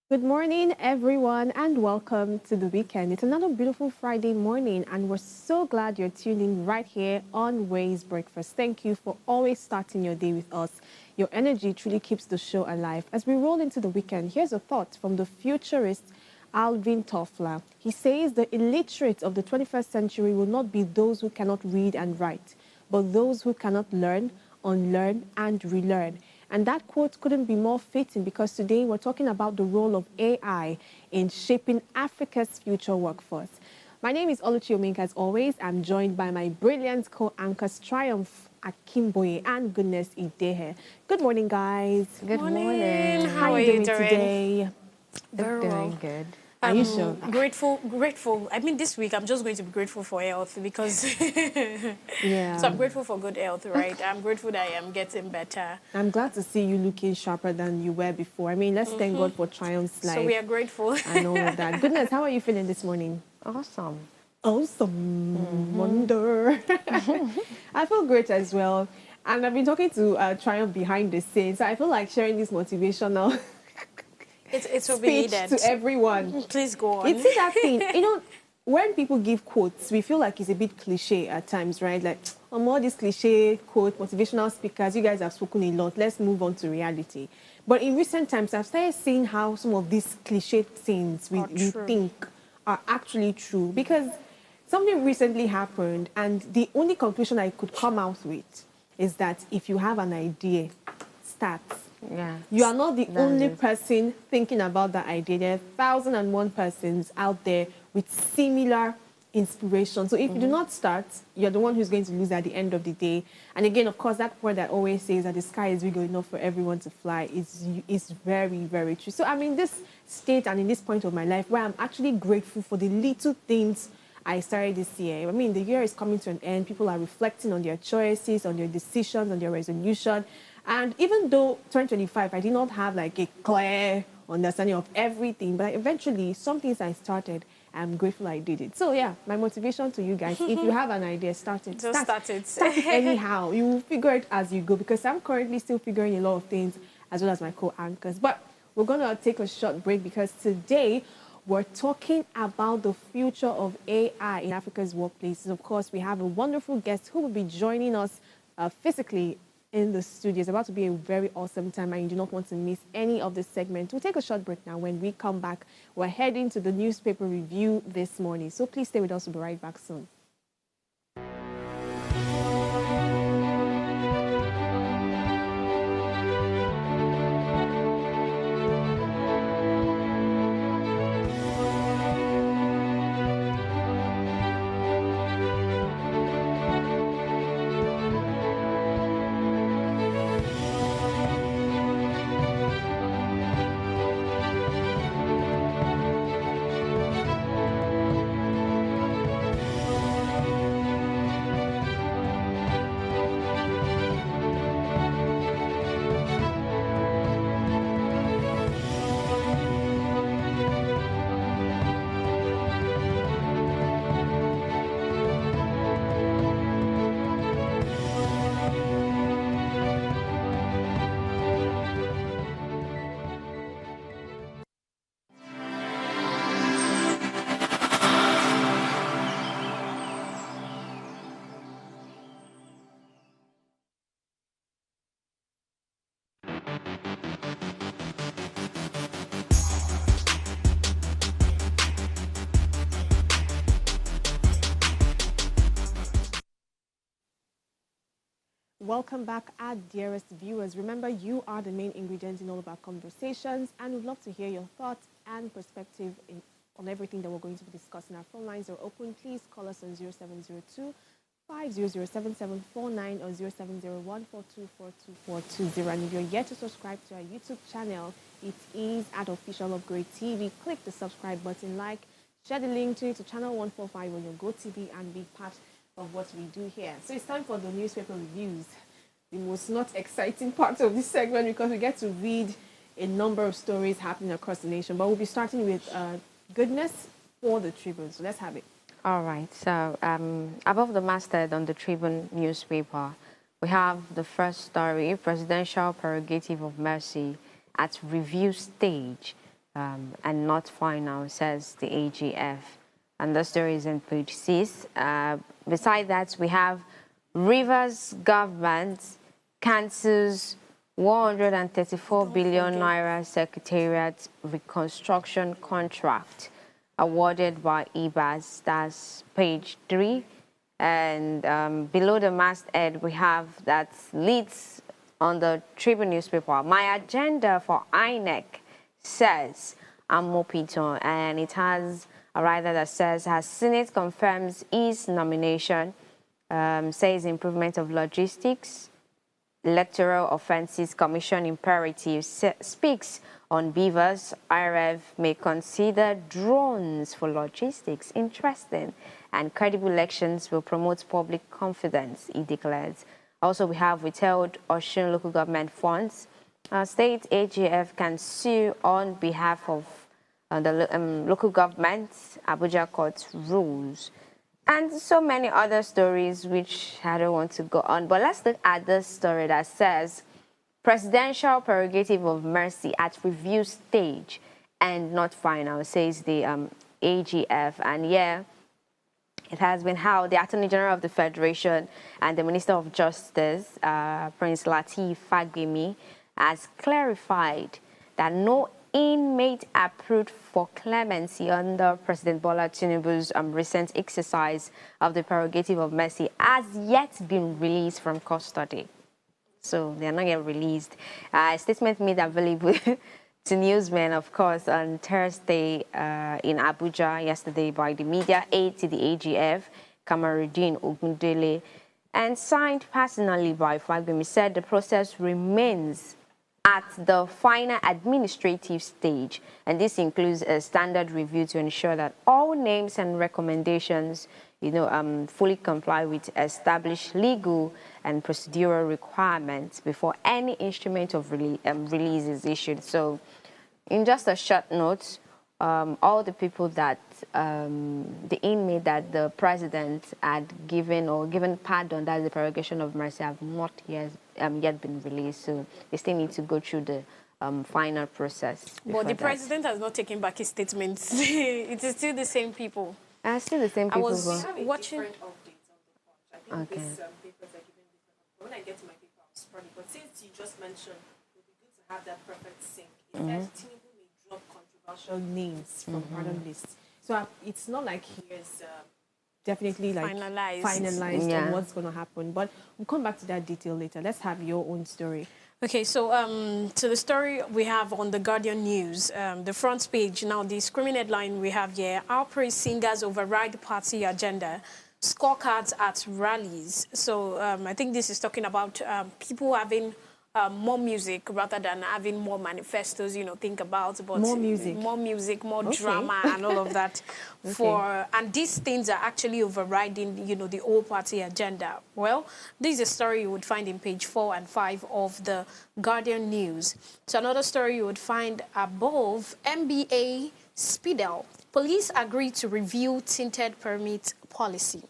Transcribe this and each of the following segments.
Good morning, everyone, and welcome to the weekend. It's another beautiful Friday morning, and we're so glad you're tuned in right here on Ways Breakfast. Thank you for always starting your day with us. Your energy truly keeps the show alive. As we roll into the weekend, here's a thought from the futurist Alvin Toffler. He says the illiterate of the 21st century will not be those who cannot read and write, but those who cannot learn, unlearn, and relearn. And that quote couldn't be more fitting because today we're talking about the role of AI in shaping Africa's future workforce. My name is Oluchi Omink. As always, I'm joined by my brilliant co-anchors Triumph Akimboye and Goodness Idehe. Good morning, guys. Good morning. How are you doing today? Very well. Doing good. Are you sure? Grateful. I mean, this week I'm just going to be grateful for health because. Yeah. So I'm grateful for good health, right? I'm grateful that I am getting better. I'm glad to see you looking sharper than you were before. I mean, let's thank God for Triumph's life. So we are grateful. And all of that. Goodness, how are you feeling this morning? Awesome. Awesome. Wonder. I feel great as well. And I've been talking to Triumph behind the scenes. So I feel like sharing this motivational It's will be speech needed. to everyone. Please go on. It's that thing, when people give quotes, we feel like it's a bit cliche at times, right? Like, all these cliche quote, motivational speakers, you guys have spoken a lot. Let's move on to reality. But in recent times, I've started seeing how some of these cliche things we true. think are actually true. Because something recently happened, and the only conclusion I could come out with is that if you have an idea, start. Yeah. You are not the That's only it. person thinking about that idea. There are 1,001 persons out there with similar inspiration. So if you do not start, you're the one who's going to lose at the end of the day. And again, of course, that word that always says that the sky is big enough for everyone to fly is very, very true. So I'm in this state and in this point of my life where I'm actually grateful for the little things I started this year. I mean, the year is coming to an end. People are reflecting on their choices, on their decisions, on their resolution. And even though 2025, I did not have like a clear understanding of everything, but eventually, some things I started, I'm grateful I did it. So yeah, my motivation to you guys, if you have an idea, start it. Just start it. Start it anyhow. You will figure it as you go because I'm currently still figuring a lot of things as well as my co-anchors. But we're going to take a short break because today we're talking about the future of AI in Africa's workplaces. Of course, we have a wonderful guest who will be joining us physically in the studio. It's about to be a very awesome time, and you do not want to miss any of this segment. We'll take a short break now. When we come back, we're heading to the newspaper review this morning. So please stay with us. We'll be right back soon. Welcome back, our dearest viewers. Remember, you are the main ingredient in all of our conversations, and we'd love to hear your thoughts and perspective on everything that we're going to be discussing. Our phone lines are open. Please call us on 0702 5007749 or 0701424220. And if you're yet to subscribe to our YouTube channel, it is at Official Upgrade TV. Click the subscribe button, like, share the link to channel 145 on your GoTV, and be part of what we do here. So it's time for the newspaper reviews, the most not exciting part of this segment because we get to read a number of stories happening across the nation. But we'll be starting with Goodness for the Tribune. So let's have it. All right. So above the masthead on the Tribune newspaper, we have the first story: presidential prerogative of mercy at review stage. and not final, says the AGF. And the story is on page 6. Beside that, we have Rivers government cancels 134 billion naira secretariat reconstruction contract awarded by IBAS. That's page 3. And below the masthead, we have that leads on the Tribune newspaper. My agenda for INEC, says Amopito, and it has a writer that says, as Senate confirms his nomination, says improvement of logistics, electoral offences commission imperative, speaks on beavers. IRF may consider drones for logistics. Interesting. And credible elections will promote public confidence, he declares. Also, we have withheld Osun local government funds. State AGF can sue on behalf of the local government. Abuja court rules. And so many other stories which I don't want to go on. But let's look at this story that says, presidential prerogative of mercy at review stage and not final, says the AGF. And yeah, it has been how the Attorney General of the Federation and the Minister of Justice, Prince Lateef Fagbemi, has clarified that no inmate approved for clemency under President Bola Tinubu's recent exercise of the prerogative of mercy has yet been released from custody. So they are not yet released. A statement made available to newsmen, of course, on Thursday in Abuja yesterday by the media aide to the AGF, Kamaruddin Ogundele, and signed personally by Fagbemi, said the process remains at the final administrative stage, and this includes a standard review to ensure that all names and recommendations, fully comply with established legal and procedural requirements before any instrument of release is issued. So, in just a short note, all the people that the inmate that the president had given pardon, that's the prorogation of mercy, have not yet been released. So they still need to go through the final process. But the president has not taken back his statements. It is still the same people. Still the same people. I was watching. Okay. When I get to my paper, I'll spread it. But since you just mentioned, it would be good to have that perfect sync. It says Tinubu may drop controversial names from pardon lists. So it's not like he is Definitely like finalized on what's going to happen. But we'll come back to that detail later. Let's have your own story. Okay, so to the story we have on the Guardian News, the front page. Now, the screaming headline we have here: Our praise singers override party agenda, scorecards at rallies. So I think this is talking about people having more music rather than having more manifestos, think about. But more music, more drama and all of that. And these things are actually overriding, the whole party agenda. Well, this is a story you would find in page 4 and 5 of the Guardian News. So another story you would find above: MBA Speedel. Police agree to review tinted permit policy.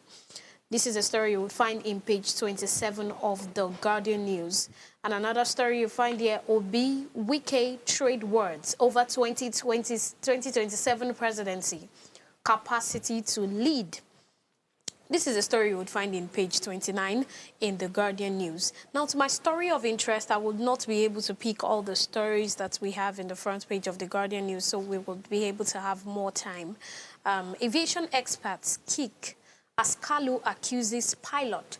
This is a story you would find in page 27 of the Guardian News. And another story you find here: Obi Wike trade words over 2027 presidency, capacity to lead. This is a story you would find in page 29 in the Guardian News. Now, to my story of interest, I would not be able to pick all the stories that we have in the front page of the Guardian News, so we will be able to have more time. Aviation experts kick as Kalu accuses pilot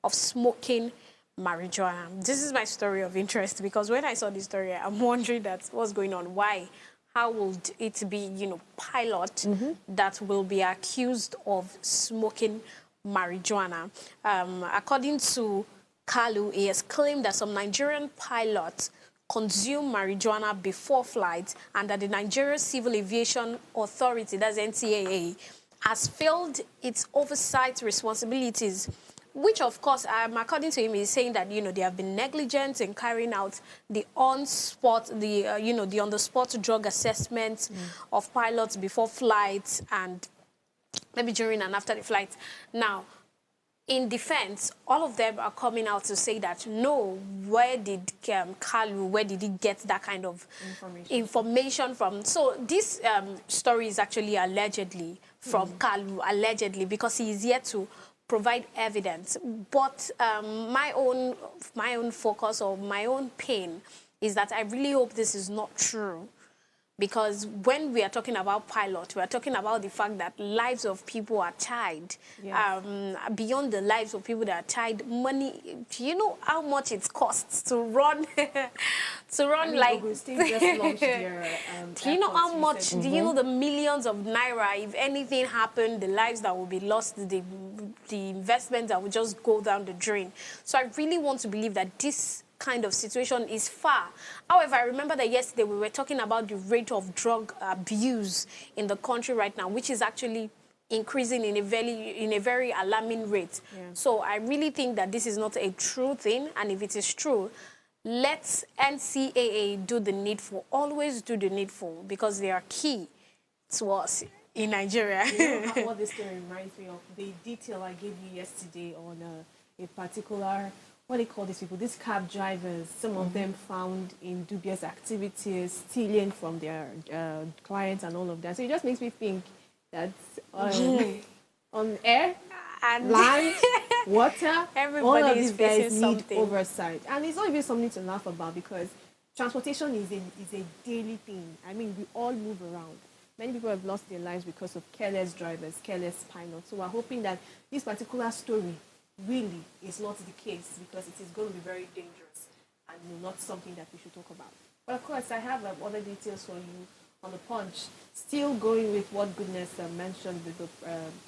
of smoking marijuana. This is my story of interest because when I saw this story, I'm wondering what's going on. Why? How would it be, pilot that will be accused of smoking marijuana? According to Kalu, he has claimed that some Nigerian pilots consume marijuana before flight and that the Nigerian Civil Aviation Authority, that's NCAA, has failed its oversight responsibilities, which, of course, according to him, is saying that, they have been negligent in carrying out the on-spot, the on-the-spot drug assessment of pilots before flights and maybe during and after the flight. Now, in defense, all of them are coming out to say that, no, where did Kalu, where did he get that kind of information from? So this story is actually allegedly from Kalu, allegedly, because he is yet to provide evidence. But my own focus or my own pain is that I really hope this is not true. Because when we are talking about pilot, we are talking about the fact that lives of people are tied. Yes. Beyond the lives of people that are tied, money. Do you know how much it costs to run? Like. Augustine just launched their, do you know how airport much? recently. Do you know the millions of naira? If anything happened, the lives that will be lost, the investments that will just go down the drain. So I really want to believe that this kind of situation is far. However, I remember that yesterday we were talking about the rate of drug abuse in the country right now, which is actually increasing in a very alarming rate. Yeah. So I really think that this is not a true thing, and if it is true, let's NCAA do the needful. Always do the needful, because they are key to us in Nigeria. You know what this story reminds me of? The detail I gave you yesterday on a particular, what do you call these people? These cab drivers, some of them found in dubious activities, stealing from their clients and all of that. So it just makes me think that on air, And land, water, all everybody of is these guys facing need something. oversight. And it's not even something to laugh about, because transportation is a daily thing. I mean, we all move around. Many people have lost their lives because of careless drivers, careless pilots. So we're hoping that this particular story really is not the case, because it is going to be very dangerous and not something that we should talk about. But of course, I have other details for you on the Punch. Still going with what Goodness mentioned with the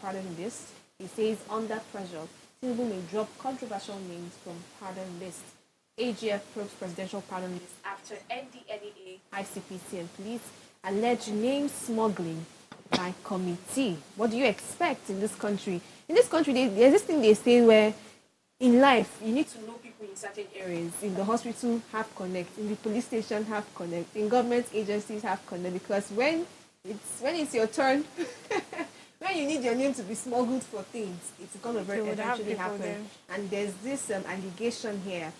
pardon list. He says, under pressure, Tinubu may drop controversial names from pardon list. AGF probes presidential pardon list after NDLEA, ICPC and police allege name smuggling by committee. What do you expect in this country? In this country, there's this thing they say where in life, you need to know people in certain areas. In the hospital, have connect. In the police station, have connect. In government agencies, have connect. Because when it's your turn, when you need your name to be smuggled for things, it's going to eventually happen. there. And there's this allegation here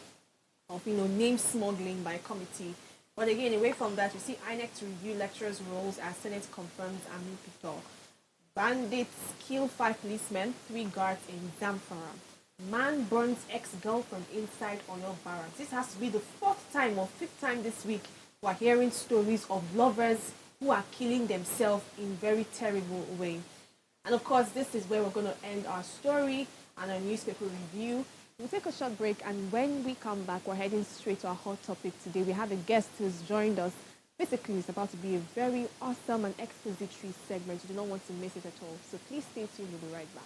of name smuggling by committee. But again, away from that, you see INEC to review lecturers' roles as Senate confirms Amin Pictor. Bandits kill 5 policemen, 3 guards in Zamfara. Man burns ex-girlfriend inside Oyo barracks. This has to be the 4th time or 5th time this week we're hearing stories of lovers who are killing themselves in very terrible way. And of course, this is where we're going to end our story and our newspaper review. We'll take a short break, and when we come back, we're heading straight to our hot topic today. We have a guest who's joined us. Basically, it's about to be a very awesome and expository segment. You do not want to miss it at all. So please stay tuned. We'll be right back.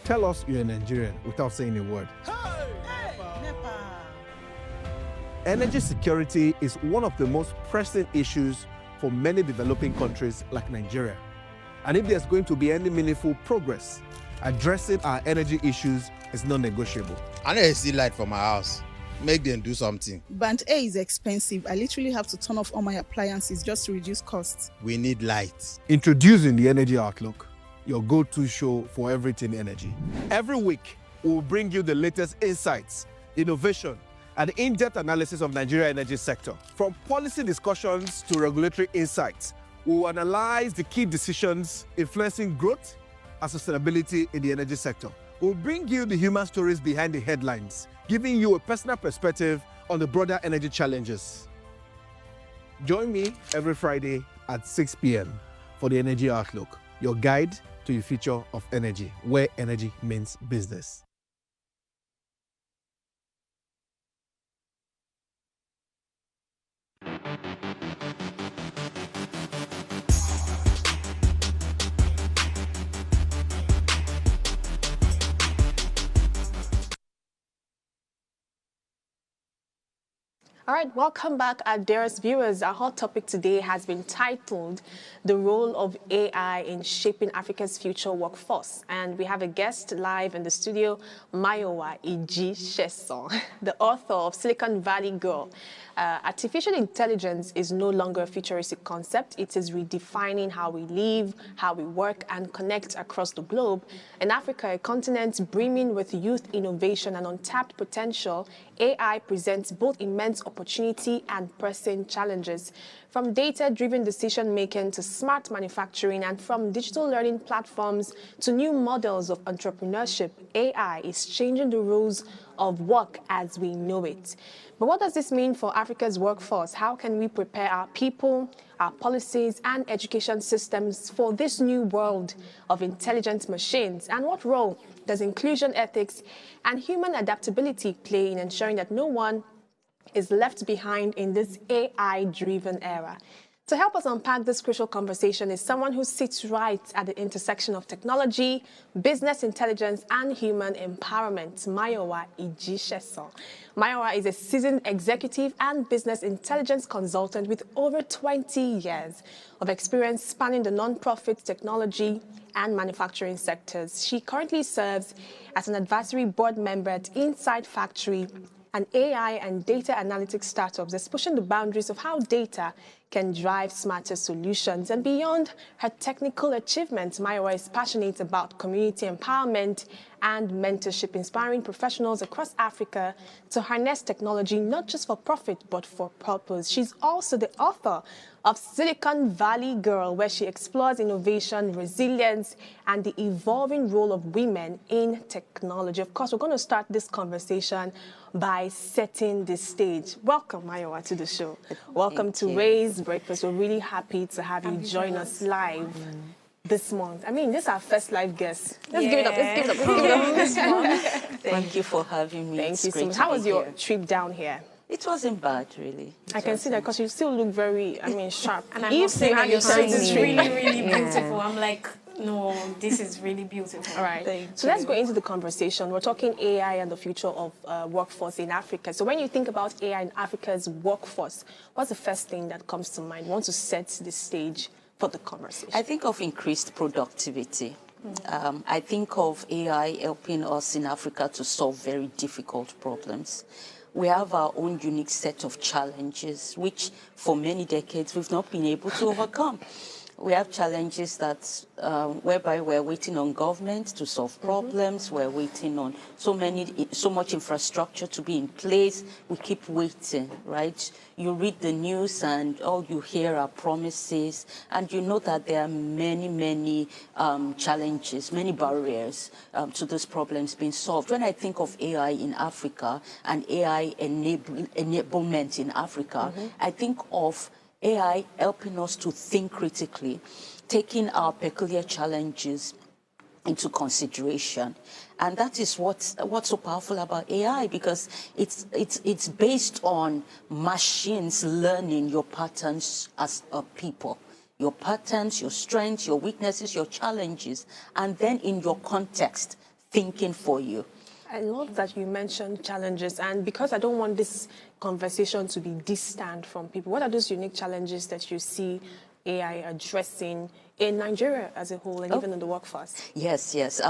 Tell us you're a Nigerian without saying a word. Energy security is one of the most pressing issues for many developing countries like Nigeria. And if there's going to be any meaningful progress, addressing our energy issues is non-negotiable. I need to see light for my house. Make them do something. Band A is expensive. I literally have to turn off all my appliances just to reduce costs. We need light. Introducing the Energy Outlook, your go-to show for everything energy. Every week, we'll bring you the latest insights, innovation, and in-depth analysis of Nigeria's energy sector. From policy discussions to regulatory insights, we will analyze the key decisions influencing growth and sustainability in the energy sector. We'll bring you the human stories behind the headlines, giving you a personal perspective on the broader energy challenges. Join me every Friday at 6 p.m. for the Energy Outlook, your guide to the future of energy, where energy means business. All right, welcome back, our dearest viewers. Our hot topic today has been titled The Role of AI in Shaping Africa's Future Workforce. And we have a guest live in the studio, Mayowa Iji-Sheson, the author of Silicon Valley Girl. Artificial intelligence is no longer a futuristic concept. It is redefining how we live, how we work, and connect across the globe. In Africa, a continent brimming with youth, innovation, and untapped potential, AI presents both immense opportunity and pressing challenges. From data-driven decision-making to smart manufacturing, and from digital learning platforms to new models of entrepreneurship, AI is changing the rules of work as we know it. But what does this mean for Africa's workforce? How can we prepare our people, our policies, and education systems for this new world of intelligent machines? And what role does inclusion ethics and human adaptability play in ensuring that no one is left behind in this AI-driven era? To help us unpack this crucial conversation is someone who sits right at the intersection of technology, business intelligence, and human empowerment, Mayowa Iji-Sheson. Mayowa is a seasoned executive and business intelligence consultant with over 20 years of experience spanning the nonprofit, technology, and manufacturing sectors. She currently serves as an advisory board member at Inside Factory, an AI and data analytics startup that's pushing the boundaries of how data can drive smarter solutions. And beyond her technical achievements, Mayowa is passionate about community empowerment and mentorship, inspiring professionals across Africa to harness technology not just for profit, but for purpose. She's also the author of Silicon Valley Girl, where she explores innovation, resilience, and the evolving role of women in technology. Of course, we're going to start this conversation by setting the stage. Welcome, Mayowa, to the show. Welcome to Raise Breakfast. We're really happy to have you join us live this month. I mean, this is our first live guest. Let's give it up. Let's give it up. Let's give it up this month. Thank you for having me. Thank you so much. How was your trip down here? It wasn't bad, really. I can see that because you still look very, sharp. And I must say that your suit is really, really beautiful. I'm like, no, this is really beautiful. All right. So let's go into the conversation. We're talking AI and the future of workforce in Africa. So when you think about AI in Africa's workforce, what's the first thing that comes to mind? We want to set the stage for the conversation. I think of increased productivity. I think of AI helping us in Africa to solve very difficult problems. We have our own unique set of challenges, which for many decades we've not been able to overcome. We have challenges that whereby we're waiting on government to solve problems. We're waiting on so much infrastructure to be in place. We keep waiting, right? You read the news and all you hear are promises, and you know that there are many challenges, many barriers to those problems being solved. When I think of AI in Africa and AI enablement in Africa, I think of AI helping us to think critically, taking our peculiar challenges into consideration. And that is what's so powerful about AI, because it's based on machines learning your patterns as a people, your patterns, your strengths, your weaknesses, your challenges, and then in your context, thinking for you. I love that you mentioned challenges, and because I don't want this conversation to be distant from people, what are those unique challenges that you see AI addressing in Nigeria as a whole and even in the workforce? Yes, yes.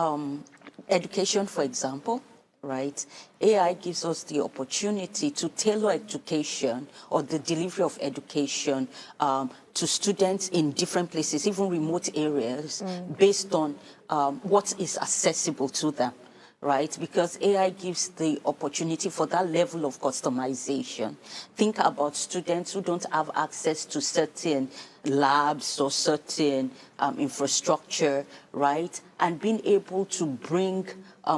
Education, for example, right? AI gives us the opportunity to tailor education or the delivery of education to students in different places, even remote areas, based on what is accessible to them. Right, because AI gives the opportunity for that level of customization. Think about students who don't have access to certain labs or certain infrastructure, right? And being able to bring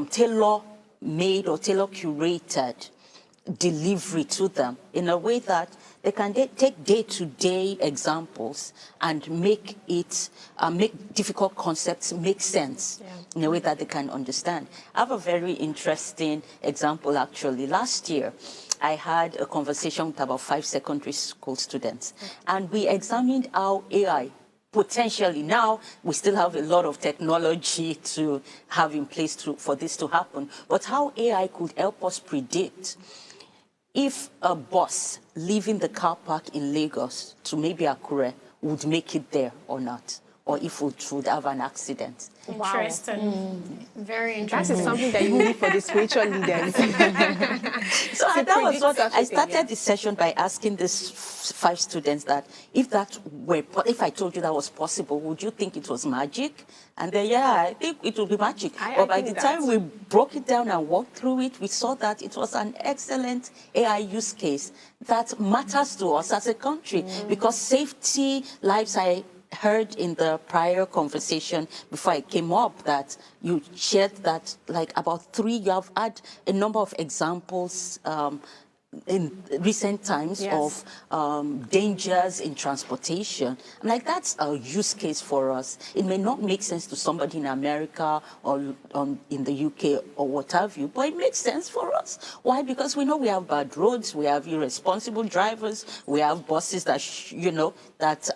tailor-made or tailor-curated delivery to them in a way that they can take day-to-day examples and make it make difficult concepts make sense in a way that they can understand. I have a very interesting example actually. Last year, I had a conversation with about 5 secondary school students, and we examined how AI potentially, now we still have a lot of technology to have in place for this to happen, but how AI could help us predict if a bus leaving the car park in Lagos to maybe Akure would make it there or not, or if it would have an accident. Interesting. Very That interesting. is something that you need for the spiritual leaders. So that was what I started the session by asking these 5 students that if I told you that was possible, would you think it was magic? And then, yeah, I think it would be magic. But by the time we broke it down and walked through it, we saw that it was an excellent AI use case that matters to us as a country, because safety, lives, I heard in the prior conversation before I came up that you shared that like about 3, you have had a number of examples in recent times of dangers in transportation. And like that's a use case for us. It may not make sense to somebody in America or in the UK or what have you, but it makes sense for us. Why? Because we know we have bad roads, we have irresponsible drivers, we have buses that, that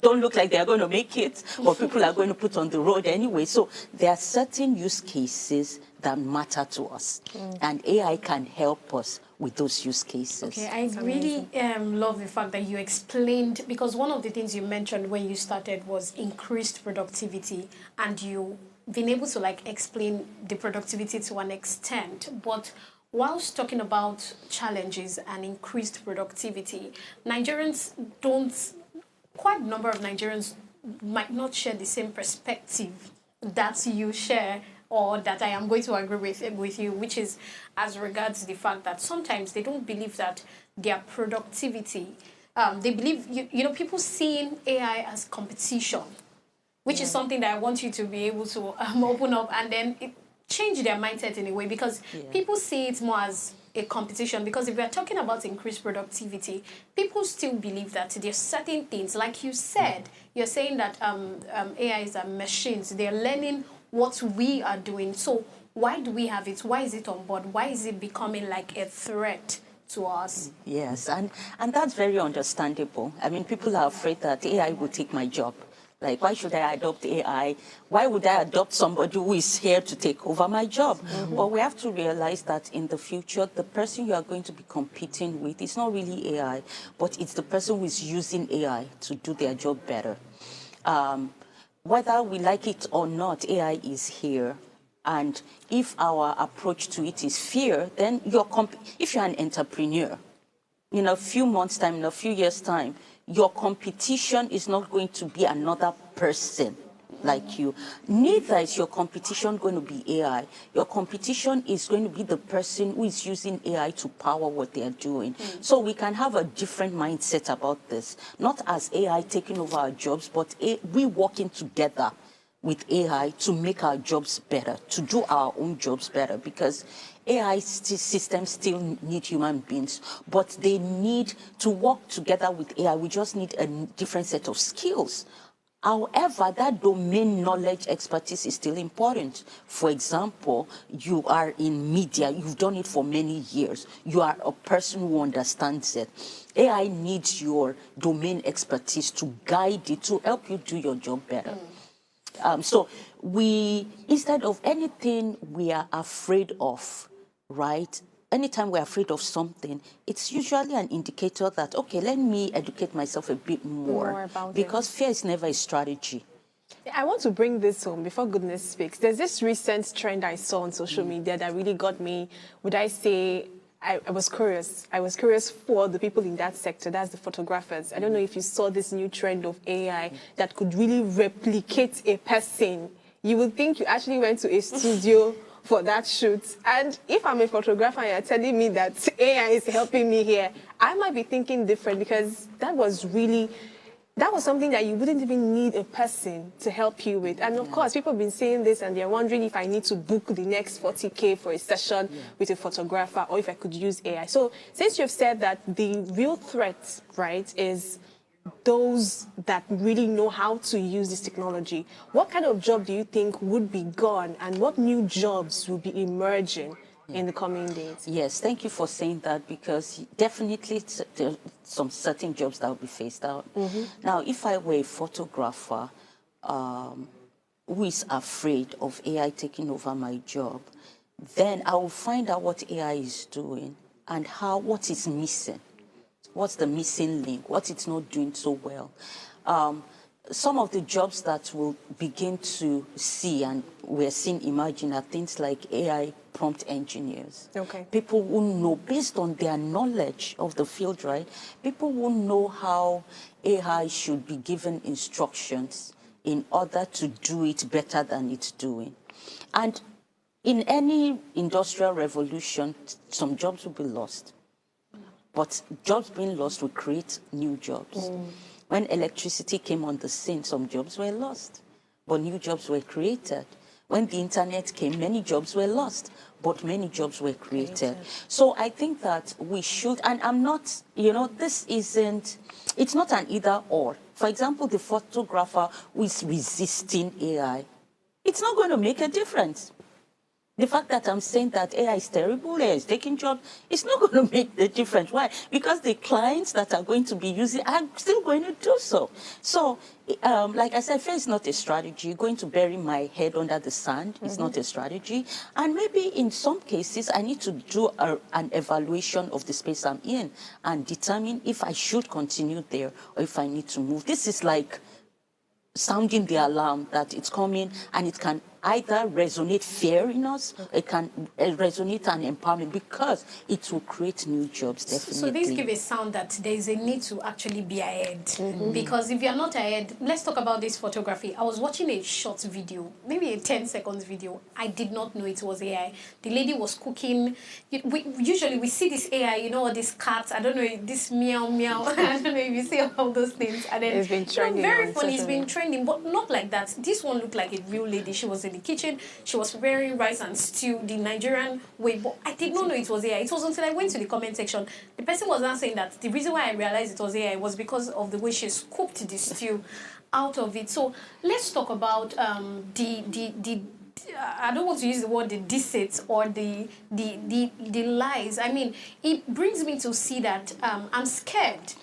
don't look like they're going to make it, or people are going to put on the road anyway. So there are certain use cases that matter to us, and AI can help us with those use cases. Okay, I really love the fact that you explained, because one of the things you mentioned when you started was increased productivity, and you've been able to like explain the productivity to an extent, but whilst talking about challenges and increased productivity, quite a number of Nigerians might not share the same perspective that you share, or that I am going to agree with you, which is as regards the fact that sometimes they don't believe that their productivity, they believe, people seeing AI as competition, which is something that I want you to be able to open up and then change their mindset in a way, because people see it more as a competition. Because if we are talking about increased productivity, people still believe that there's certain things, like you said, you're saying that AIs are machines, they're learning what we are doing. So why do we have it? Why is it on board? Why is it becoming like a threat to us? Yes, and that's very understandable. I mean, people are afraid that AI will take my job. Like, why should I adopt AI? Why would I adopt somebody who is here to take over my job? But we have to realize that in the future, the person you are going to be competing with is not really AI, but it's the person who is using AI to do their job better. Whether we like it or not, AI is here. And if our approach to it is fear, then if you're an entrepreneur, in a few months' time, in a few years' time, your competition is not going to be another person like you. Neither is your competition going to be AI. Your competition is going to be the person who is using AI to power what they are doing. So we can have a different mindset about this, not as AI taking over our jobs, but we working together with AI to make our jobs better, to do our own jobs better, because AI systems still need human beings, but they need to work together with AI. We just need a different set of skills. However, that domain knowledge expertise is still important. For example, you are in media, you've done it for many years. You are a person who understands it. AI needs your domain expertise to guide it, to help you do your job better. So instead of anything we are afraid of, right? Anytime we're afraid of something, it's usually an indicator that, okay, let me educate myself a bit more about because fear is never a strategy. I want to bring this home before goodness speaks. There's this recent trend I saw on social media that really got me, would I say, I was curious. I was curious for the people in that sector, that's the photographers. I don't know if you saw this new trend of AI that could really replicate a person. You would think you actually went to a studio for that shoot. And if I'm a photographer and you're telling me that AI is helping me here, I might be thinking different because that was something that you wouldn't even need a person to help you with. And of course, people have been saying this and they're wondering if I need to book the next 40K for a session with a photographer or if I could use AI. So since you've said that the real threat, right, is those that really know how to use this technology, what kind of job do you think would be gone and what new jobs will be emerging in the coming days? Yes, thank you for saying that because definitely there are some certain jobs that will be phased out. Now, if I were a photographer who is afraid of AI taking over my job, then I will find out what AI is doing and what is missing. What's the missing link? What it's not doing so well? Some of the jobs that we'll begin to see and we're seeing emerging are things like AI prompt engineers. Okay. People who know, based on their knowledge of the field, right? People who know how AI should be given instructions in order to do it better than it's doing. And in any industrial revolution, some jobs will be lost. But jobs being lost will create new jobs. When electricity came on the scene, some jobs were lost, but new jobs were created. When the internet came, many jobs were lost, but many jobs were created. So I think that we should, and I'm not, it's not an either or. For example, the photographer who is resisting AI, it's not going to make a difference. The fact that I'm saying that AI is terrible, AI is taking jobs, it's not going to make the difference. Why? Because the clients that are going to be using are still going to do so. So, like I said, fear is not a strategy. Going to bury my head under the sand is not a strategy. And maybe in some cases, I need to do an evaluation of the space I'm in and determine if I should continue there or if I need to move. This is like sounding the alarm that it's coming, and it can either resonate fear in us, it can resonate an empowerment because it will create new jobs, definitely. So these give a sound that there is a need to actually be ahead. Because if you're not ahead, let's talk about this photography. I was watching a short video, maybe a 10 seconds video. I did not know it was AI. The lady was cooking. Usually we see this AI, you know, this cat, I don't know, this meow meow. I don't know if you see all those things. And then it's been trending. Very funny, it's been trending, but not like that. This one looked like a real lady. She was in the kitchen. She was preparing rice and stew the Nigerian way. But I did not know it was AI. It was until I went to the comment section. The person was now saying that the reason why I realized it was AI was because of the way she scooped the stew out of it. So let's talk about I don't want to use the word the deceits or the lies. I mean, it brings me to see that I'm scared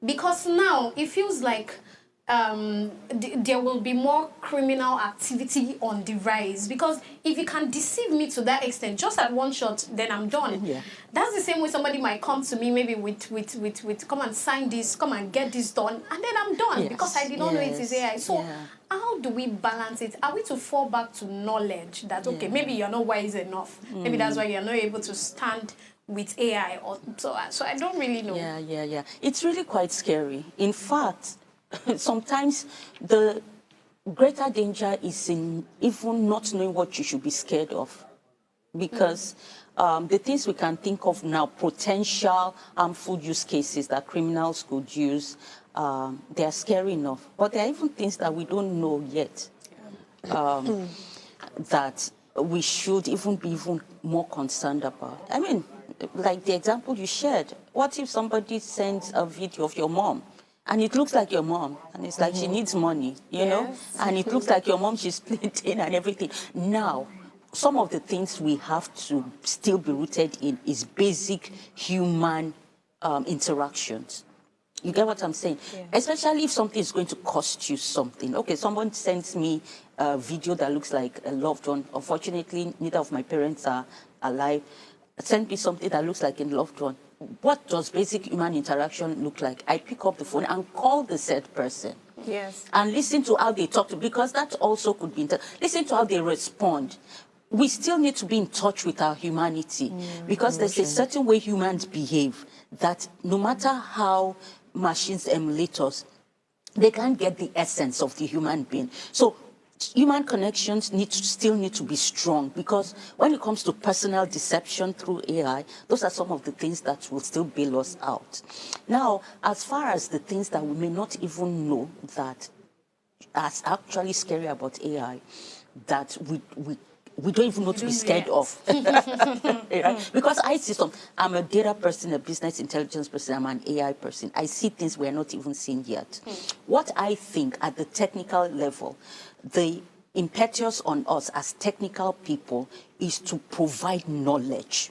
because now it feels like there will be more criminal activity on the rise, because if you can deceive me to that extent, just at one shot, then I'm done. Yeah. That's the same way somebody might come to me maybe with come and sign this, come and get this done, and then I'm done because I did not know it is AI. So how do we balance it? Are we to fall back to knowledge that, okay, maybe you're not wise enough. Maybe that's why you're not able to stand with AI. Or so I don't really know. Yeah. It's really quite scary. In fact, sometimes the greater danger is in even not knowing what you should be scared of. Because the things we can think of now, potential harmful use cases that criminals could use, they are scary enough. But there are even things that we don't know yet that we should even be more concerned about. I mean, like the example you shared, what if somebody sends a video of your mom and it looks like your mom, and it's like she needs money, you know? And it looks like your mom, she's splitting and everything. Now, some of the things we have to still be rooted in is basic human interactions. You get what I'm saying? Yeah. Especially if something is going to cost you something. Okay, someone sends me a video that looks like a loved one. Unfortunately, neither of my parents are alive. Send me something that looks like a loved one. What does basic human interaction look like? I pick up the phone and call the said person. Yes. And listen to how they talk to, because that also could be, listen to how they respond. We still need to be in touch with our humanity, because there's a certain way humans behave that no matter how machines emulate us, they can't get the essence of the human being. So human connections still need to be strong, because when it comes to personal deception through AI, those are some of the things that will still bail us out. Now, as far as the things that we may not even know that are actually scary about AI, that we don't even know to be scared of. Right? Because I see I'm a data person, a business intelligence person, I'm an AI person. I see things we're not even seeing yet. What I think at the technical level, the impetus on us as technical people is to provide knowledge.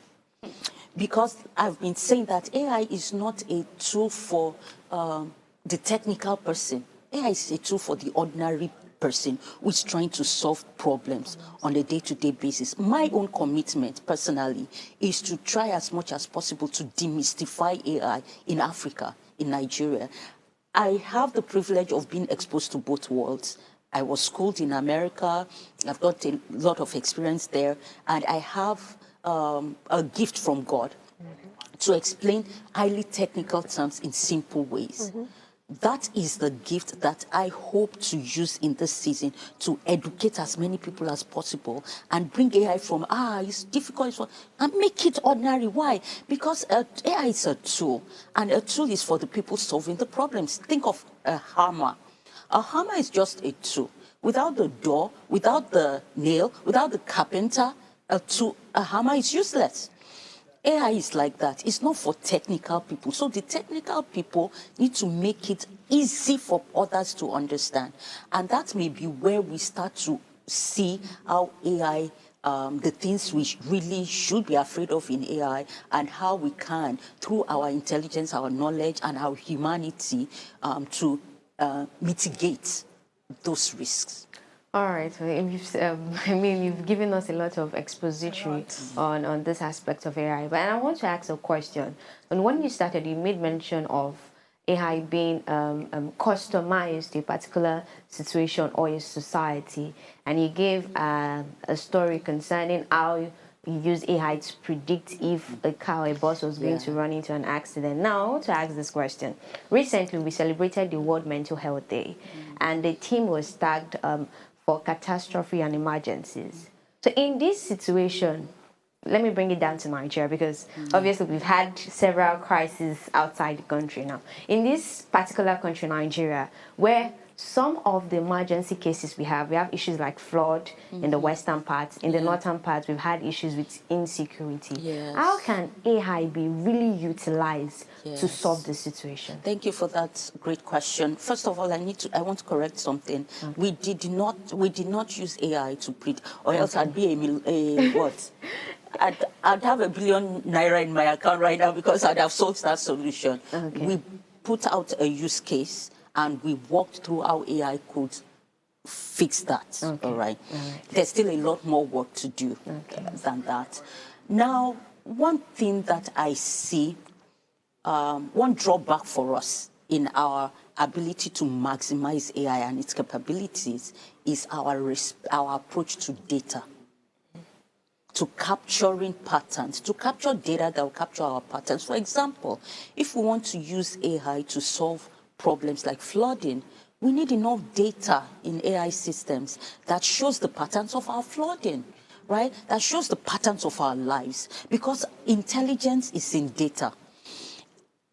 Because I've been saying that AI is not a tool for the technical person. AI is a tool for the ordinary person who is trying to solve problems on a day-to-day basis. My own commitment, personally, is to try as much as possible to demystify AI in Africa, in Nigeria. I have the privilege of being exposed to both worlds. I was schooled in America. I've got a lot of experience there, and I have a gift from God to explain highly technical terms in simple ways. That is the gift that I hope to use in this season to educate as many people as possible and bring AI from, it's difficult, and make it ordinary. Why? Because AI is a tool, and a tool is for the people solving the problems. Think of a hammer. A hammer is just a tool. Without the door, without the nail, without the carpenter, a hammer is useless. AI is like that. It's not for technical people. So the technical people need to make it easy for others to understand. And that may be where we start to see how AI, the things we really should be afraid of in AI, and how we can, through our intelligence, our knowledge, and our humanity, to mitigate those risks. All right. You've given us a lot of expository on this aspect of AI. But I want to ask a question. And when you started, you made mention of AI being customized to a particular situation or a society. And you gave a story concerning how you use AI to predict if a car or a bus was going to run into an accident. Now, I want to ask this question. Recently, we celebrated the World Mental Health Day, and the theme was tagged for catastrophe and emergencies. So in this situation, let me bring it down to Nigeria, because obviously we've had several crises outside the country now. In this particular country, Nigeria, where some of the emergency cases we have issues like flood in the western parts. In the northern parts, we've had issues with insecurity. Yes. How can AI be really utilized to solve the situation? Thank you for that great question. First of all, I want to correct something. Okay. We did not use AI to predict, or else I'd be a what? I'd have $1 billion in my account right now, because I'd have solved that solution. Okay. We put out a use case, and we walked through how AI could fix that. Okay. All right. There's still a lot more work to do than that. Now, one thing that I see, one drawback for us in our ability to maximize AI and its capabilities is our approach to data, to capturing patterns, to capture data that will capture our patterns. For example, if we want to use AI to solve problems like flooding, we need enough data in AI systems that shows the patterns of our flooding, right? That shows the patterns of our lives, because intelligence is in data.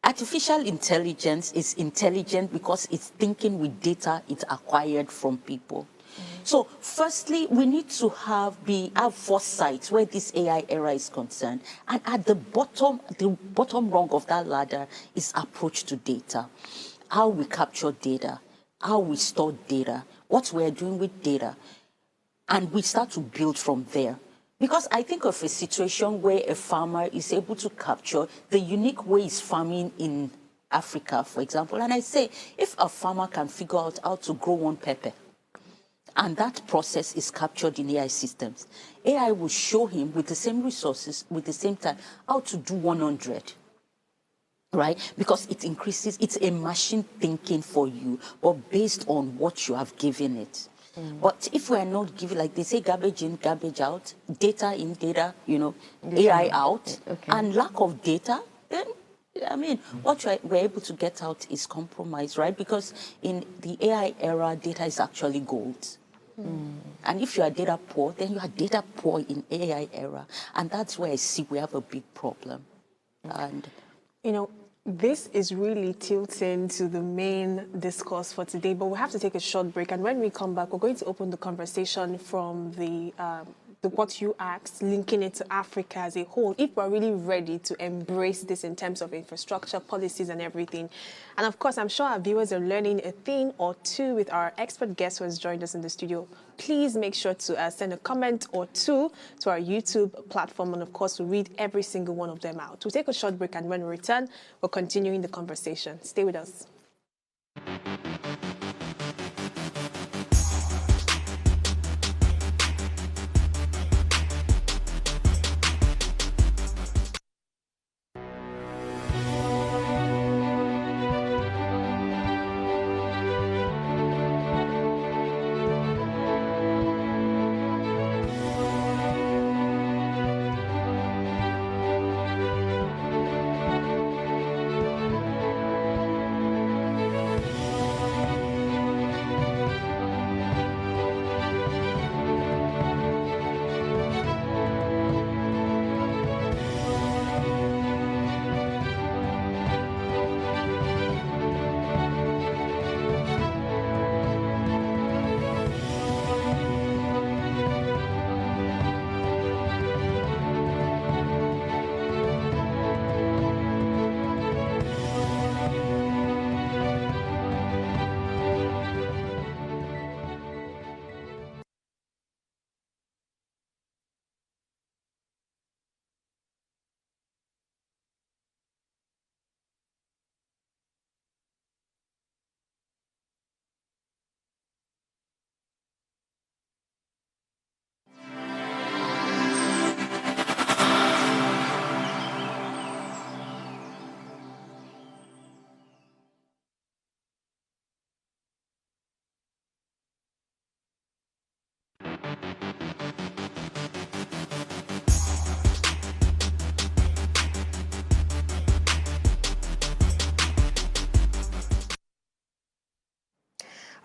Artificial intelligence is intelligent because it's thinking with data it's acquired from people. So firstly, we need to have foresight where this AI era is concerned. And at the bottom rung of that ladder is approach to data. How we capture data, how we store data, what we're doing with data. And we start to build from there. Because I think of a situation where a farmer is able to capture the unique ways farming in Africa, for example, and I say, if a farmer can figure out how to grow one pepper, and that process is captured in AI systems, AI will show him with the same resources, with the same time, how to do 100. Right? Because it increases, it's a machine thinking for you, but based on what you have given it. But if we are not giving, like they say, garbage in, garbage out, data in, data, AI out, and lack of data, then, I mean, what we're able to get out is compromise, right? Because in the AI era, data is actually gold. And if you are data poor, then you are data poor in AI era. And that's where I see we have a big problem. And this is really tilting to the main discourse for today, but we have to take a short break. And when we come back, we're going to open the conversation from the what you asked, linking it to Africa as a whole, if we're really ready to embrace this in terms of infrastructure, policies, and everything. And of course, I'm sure our viewers are learning a thing or two with our expert guest who has joined us in the studio. Please make sure to send a comment or two to our YouTube platform, and of course, we'll read every single one of them out. We'll take a short break, and when we return, we're continuing the conversation. Stay with us.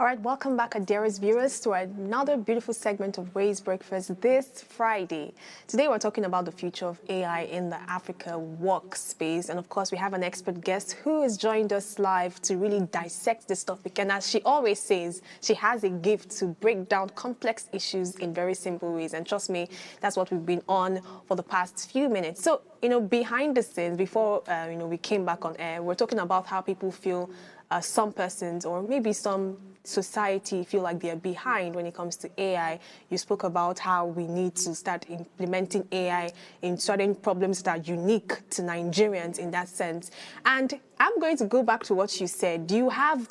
All right, welcome back, dearest viewers, to another beautiful segment of Ways Breakfast this Friday. Today, we're talking about the future of AI in the Africa workspace. And of course, we have an expert guest who has joined us live to really dissect this topic. And as she always says, she has a gift to break down complex issues in very simple ways. And trust me, that's what we've been on for the past few minutes. So, behind the scenes, before, we came back on air, we're talking about how people feel some persons or maybe some society feel like they're behind when it comes to AI. You spoke about how we need to start implementing AI in certain problems that are unique to Nigerians in that sense. And I'm going to go back to what you said. Do you have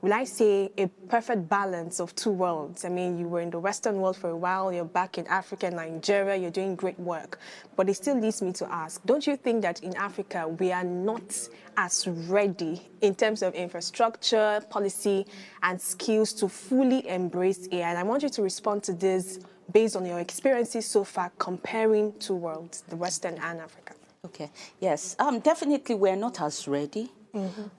will I say, a perfect balance of two worlds? I mean, you were in the Western world for a while, you're back in Africa and Nigeria, you're doing great work. But it still leads me to ask, don't you think that in Africa, we are not as ready in terms of infrastructure, policy, and skills to fully embrace AI? And I want you to respond to this based on your experiences so far, comparing two worlds, the Western and Africa. Okay, yes, definitely we're not as ready,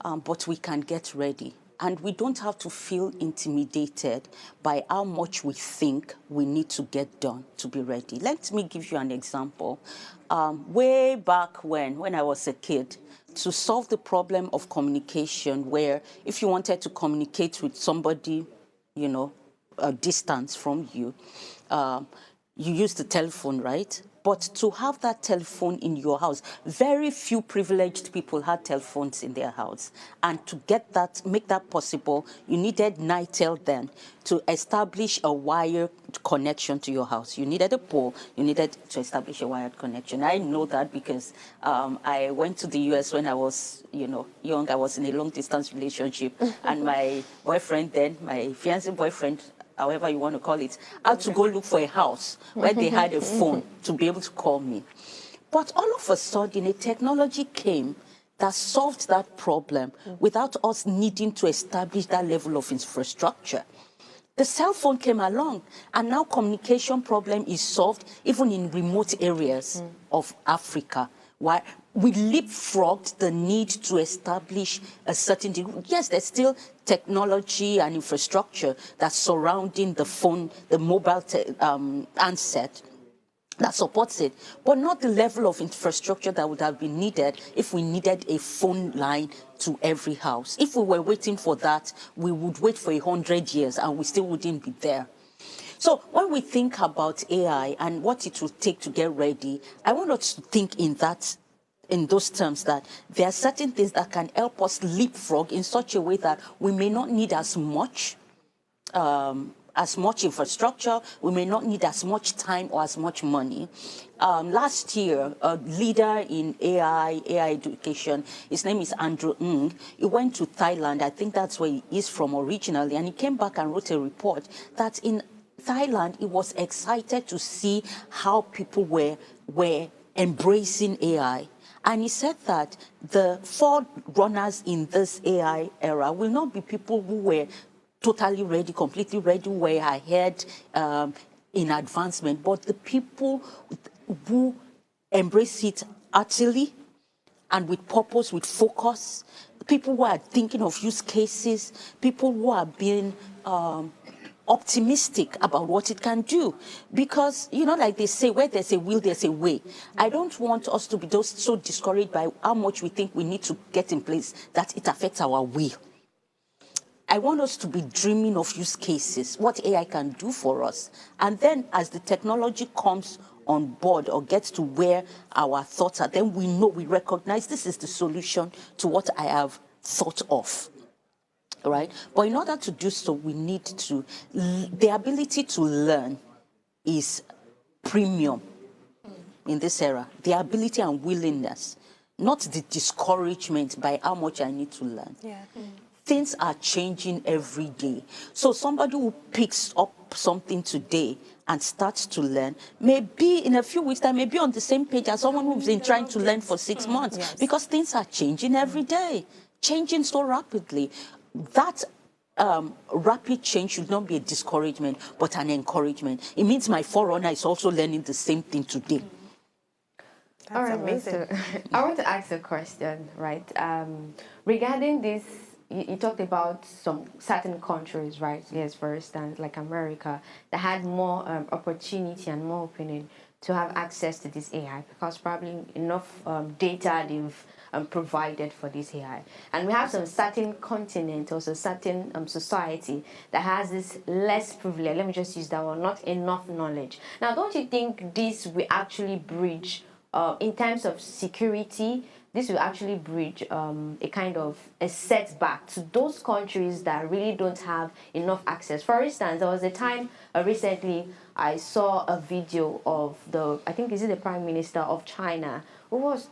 but we can get ready. And we don't have to feel intimidated by how much we think we need to get done to be ready. Let me give you an example. Way back when I was a kid, to solve the problem of communication, where if you wanted to communicate with somebody, a distance from you, you use the telephone, right? But to have that telephone in your house, very few privileged people had telephones in their house. And to get that, make that possible, you needed NITEL then to establish a wired connection to your house. You needed a pole, you needed to establish a wired connection. I know that because I went to the US when I was, young. I was in a long-distance relationship, and my boyfriend then, my fiancé boyfriend, however you want to call it, had to go look for a house where they had a phone to be able to call me. But all of a sudden, a technology came that solved that problem without us needing to establish that level of infrastructure. The cell phone came along, and now communication problem is solved even in remote areas of Africa. Why? We leapfrogged the need to establish a certain degree. Yes, there's still technology and infrastructure that's surrounding the phone, the mobile handset that supports it, but not the level of infrastructure that would have been needed if we needed a phone line to every house. If we were waiting for that, we would wait for 100 years and we still wouldn't be there. So when we think about AI and what it will take to get ready, I want us to think in those terms, that there are certain things that can help us leapfrog in such a way that we may not need as much infrastructure, we may not need as much time or as much money. Last year, a leader in AI education, his name is Andrew Ng, he went to Thailand. I think that's where he is from originally, and he came back and wrote a report that in Thailand, he was excited to see how people were embracing AI. And he said that the forerunners in this AI era will not be people who were totally ready, completely ready, were ahead in advancement, but the people who embrace it utterly and with purpose, with focus, people who are thinking of use cases, people who are being optimistic about what it can do. Because, like they say, where there's a will, there's a way. I don't want us to be so discouraged by how much we think we need to get in place that it affects our will. I want us to be dreaming of use cases, what AI can do for us. And then as the technology comes on board or gets to where our thoughts are, then we know, we recognize this is the solution to what I have thought of. Right? But in order to do so, we need to, the ability to learn is premium in this era. The ability and willingness, not the discouragement by how much I need to learn. Yeah. Things are changing every day. So somebody who picks up something today and starts to learn, maybe in a few weeks time, maybe on the same page as someone who's been trying to learn for 6 months, because things are changing every day, changing so rapidly. That rapid change should not be a discouragement, but an encouragement. It means my forerunner is also learning the same thing today. All right, amazing. So I want to ask a question, right? Regarding this, you talked about some certain countries, right? Yes, for instance, like America, that had more opportunity and more opening to have access to this AI because probably enough data they've provided for this AI. And we have some certain continent or certain society that has this less privilege, let me just use that one, not enough knowledge. Now, don't you think this will actually bridge, in terms of security, this will actually bridge a kind of a setback to those countries that really don't have enough access? For instance, there was a time recently I saw a video of I think is it the Prime Minister of China, who was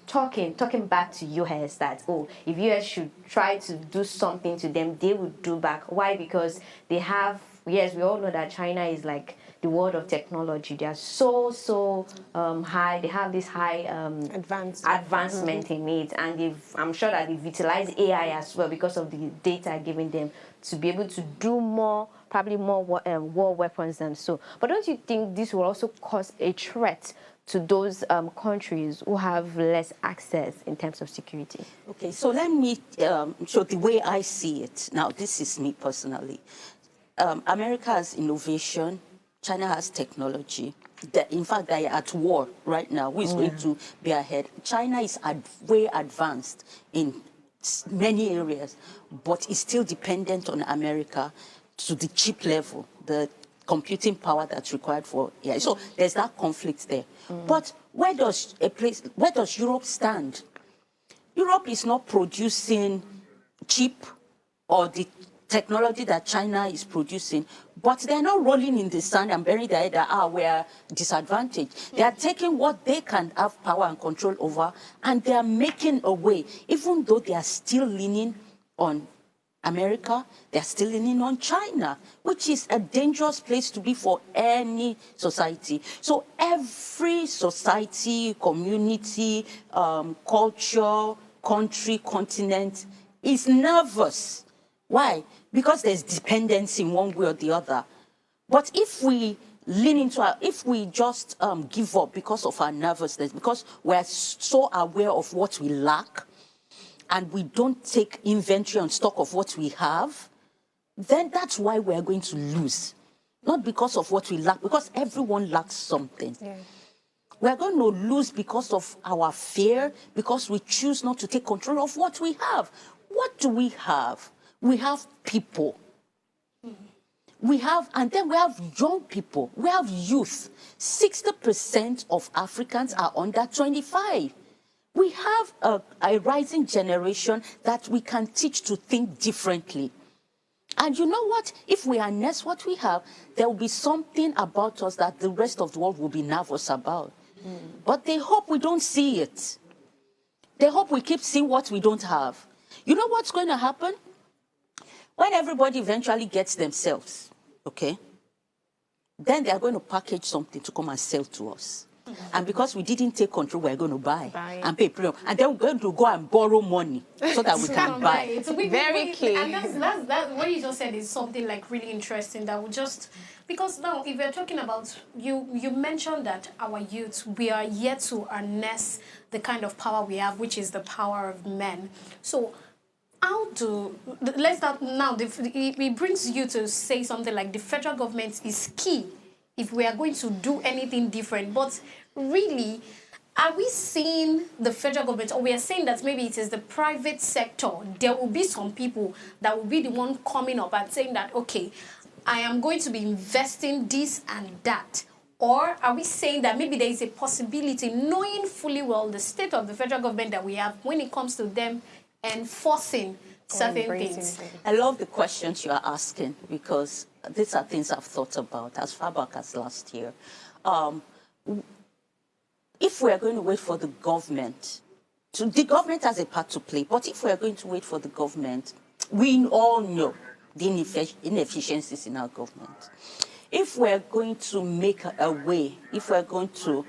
talking back to US that, if US should try to do something to them, they would do back. Why? Because they have, yes, we all know that China is like the world of technology. They are so high. They have this high advancement in it, and I'm sure that they've utilized AI as well because of the data given them to be able to do more, probably more war weapons than so. But don't you think this will also cause a threat to those countries who have less access in terms of security? Okay, so let me show the way I see it. Now, this is me personally. America has innovation. China has technology. In fact, they are at war right now. Who is going to be ahead? China is way advanced in many areas, but is still dependent on America to the chip level, the computing power that's required for AI. So there's that conflict there. But where does Europe stand? Europe is not producing cheap or the technology that China is producing, but they're not rolling in the sand and burying their head that we're disadvantaged. They are taking what they can have power and control over, and they are making a way, even though they are still leaning on America, they're still leaning on China, which is a dangerous place to be for any society. So every society, community, culture, country, continent is nervous. Why? Because there's dependency in one way or the other. But if we lean into if we just give up because of our nervousness, because we're so aware of what we lack, and we don't take inventory on stock of what we have, then that's why we're going to lose. Not because of what we lack, because everyone lacks something. Yeah. We're going to lose because of our fear, because we choose not to take control of what we have. What do we have? We have people. We have, and then we have young people. We have youth. 60% of Africans are under 25. We have a rising generation that we can teach to think differently. And you know what? If we harness what we have, there will be something about us that the rest of the world will be nervous about. But they hope we don't see it. They hope we keep seeing what we don't have. You know what's going to happen? When everybody eventually gets themselves, okay, then they are going to package something to come and sell to us. And because we didn't take control, we're going to buy and pay premium. And then we're going to go and borrow money so that we can buy. So very key. And that's what you just said is something like really interesting that we just, because now if we're talking about, you mentioned that our youth, we are yet to harness the kind of power we have, which is the power of men. So how do, let's start now, it brings you to say something like the federal government is key if we are going to do anything different. But really, are we seeing the federal government, or we are saying that maybe it is the private sector? There will be some people that will be the one coming up and saying that, okay, I am going to be investing this and that. Or are we saying that maybe there is a possibility, knowing fully well the state of the federal government that we have when it comes to them enforcing certain things? I love the questions you are asking, because these are things I've thought about as far back as last year. If we are going to wait for the government, the government has a part to play, but if we are going to wait for the government, we all know the inefficiencies in our government. If we're going to make a way, if we're going to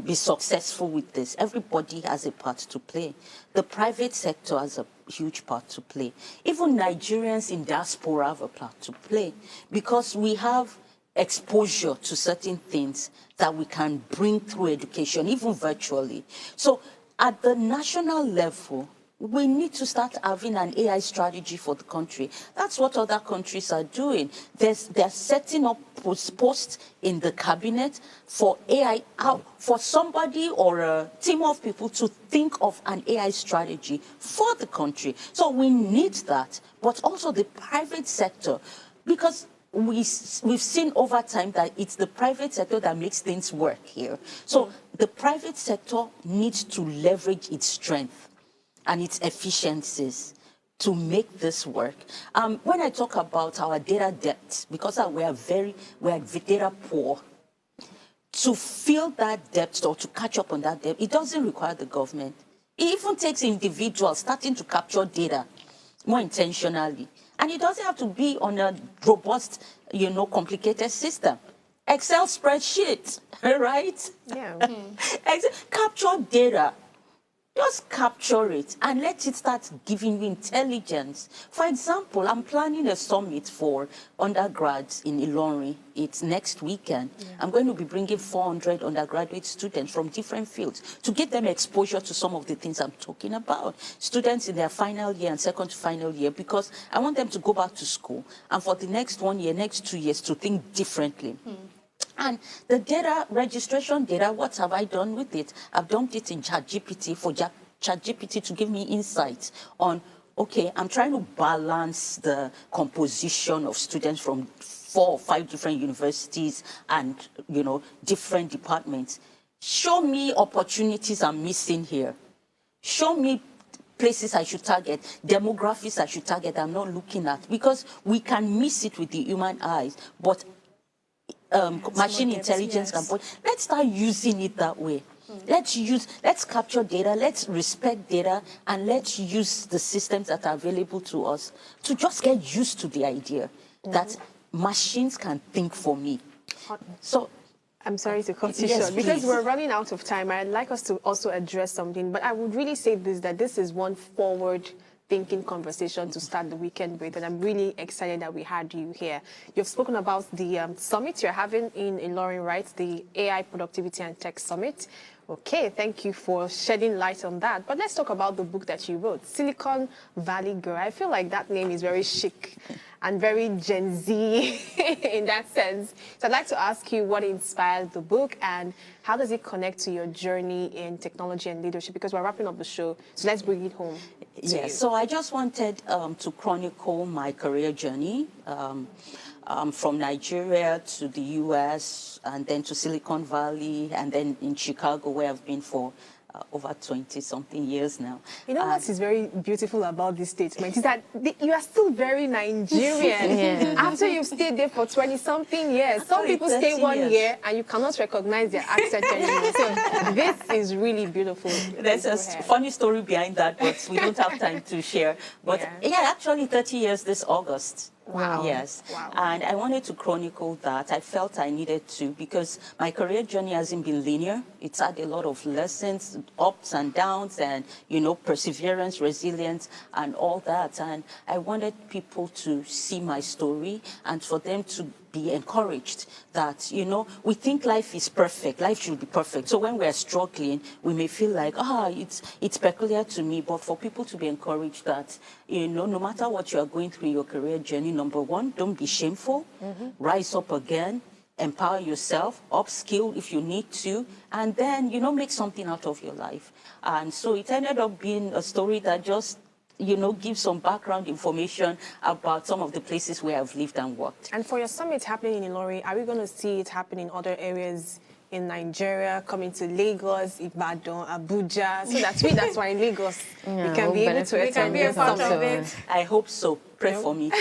be successful with this, everybody has a part to play. The private sector has a huge part to play. Even Nigerians in diaspora have a part to play, because we have exposure to certain things that we can bring through education, even virtually. So at the national level, we need to start having an AI strategy for the country. That's what other countries are doing. They're setting up posts in the cabinet for AI, for somebody or a team of people to think of an AI strategy for the country. So we need that, but also the private sector, because we've seen over time that it's the private sector that makes things work here. So the private sector needs to leverage its strength and its efficiencies to make this work. When I talk about our data debt, because we are data poor, to fill that debt or to catch up on that debt, it doesn't require the government. It even takes individuals starting to capture data more intentionally. And it doesn't have to be on a robust, complicated system. Excel spreadsheet, right? Yeah. Capture data. Just capture it and let it start giving you intelligence. For example, I'm planning a summit for undergrads in Ilorin. It's next weekend. Yeah. I'm going to be bringing 400 undergraduate students from different fields to give them exposure to some of the things I'm talking about. Students in their final year and second to final year, because I want them to go back to school and for the next 1 year, next 2 years to think differently. And the data, registration data, what have I done with it? I've dumped it in ChatGPT for ChatGPT to give me insights on okay, I'm trying to balance the composition of students from 4 or 5 different universities and, you know, different departments. Show me opportunities I'm missing here. Show me places I should target, demographics I should target I'm not looking at, because we can miss it with the human eyes, but machine intelligence can point. Let's start using it that way. Let's capture data, let's respect data, and let's use the systems that are available to us to just get used to the idea that machines can think for me. So I'm sorry to cut you Yes, short because please. we're running out of time. I'd like us to also address something, but I would really say this, that this is one forward-thinking conversation to start the weekend with, and I'm really excited that we had you here. You've spoken about the summit you're having in Ilorin, right? The AI Productivity and Tech Summit. Okay, thank you for shedding light on that. But let's talk about the book that you wrote, Silicon Valley Girl. I feel like that name is very chic and very Gen Z in that sense. So I'd like to ask you what inspired the book and how does it connect to your journey in technology and leadership? Because we're wrapping up the show, so let's bring it home. Yes, so I just wanted to chronicle my career journey from Nigeria to the US and then to Silicon Valley and then in Chicago, where I've been for over 20-something years now. You know what is very beautiful about this statement is that you are still very Nigerian. After you've stayed there for 20-something years. Some people stay 1 year and you cannot recognize their accent anymore. So this is really beautiful. There's a funny story behind that, but we don't have time to share. But yeah, actually 30 years this August. Wow. Yes. Wow. And I wanted to chronicle that. I felt I needed to because my career journey hasn't been linear. It's had a lot of lessons, ups and downs, and, you know, perseverance, resilience, and all that. And I wanted people to see my story and for them to be encouraged that, you know, we think life is perfect. Life should be perfect. So when we're struggling, we may feel like, it's peculiar to me. But for people to be encouraged that, you know, no matter what you are going through in your career journey, number one, don't be shameful. Rise up again. Empower yourself, upskill if you need to, and then, you know, make something out of your life. And so it ended up being a story that just, you know, gives some background information about some of the places where I've lived and worked. And for your summit happening in Ilorin, are we going to see it happen in other areas in Nigeria, coming to Lagos, Ibadan, Abuja, so that's why in Lagos we can be able to attend be a part of it. I hope so. Pray for me.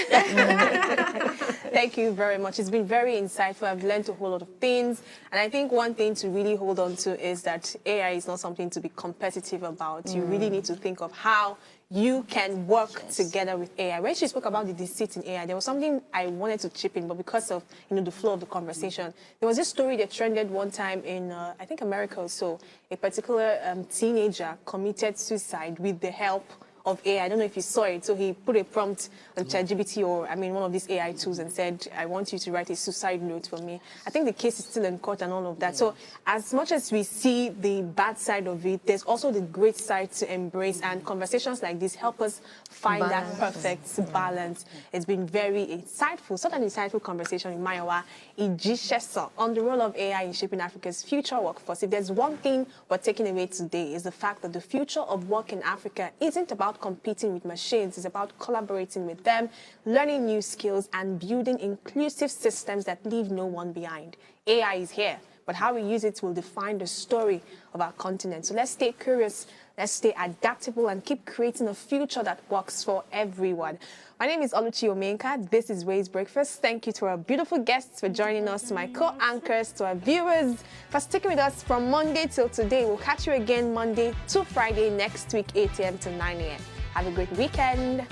Thank you very much. It's been very insightful. I've learned a whole lot of things. And I think one thing to really hold on to is that AI is not something to be competitive about. You really need to think of how you can work together with AI. When she spoke about the deceit in AI, there was something I wanted to chip in, but because of, you know, the flow of the conversation, there was this story that trended one time in, I think, America or so. A particular teenager committed suicide with the help of AI. I don't know if you saw it. So he put a prompt on ChatGPT or, one of these AI tools and said, I want you to write a suicide note for me. I think the case is still in court and all of that. So as much as we see the bad side of it, there's also the great side to embrace, and conversations like this help us find that perfect balance. It's been very insightful, such an insightful conversation in Mayowa Ijishesa on the role of AI in shaping Africa's future workforce. If there's one thing we're taking away today, is the fact that the future of work in Africa isn't about competing with machines. It's about collaborating with them, learning new skills, and building inclusive systems that leave no one behind. AI is here, but how we use it will define the story of our continent. So let's stay curious, let's stay adaptable, and keep creating a future that works for everyone. My name is Oluchi Omenka. This is Ways Breakfast. Thank you to our beautiful guests for joining us, to my co-anchors, to our viewers for sticking with us from Monday till today. We'll catch you again Monday to Friday next week, 8 a.m. to 9 a.m. Have a great weekend.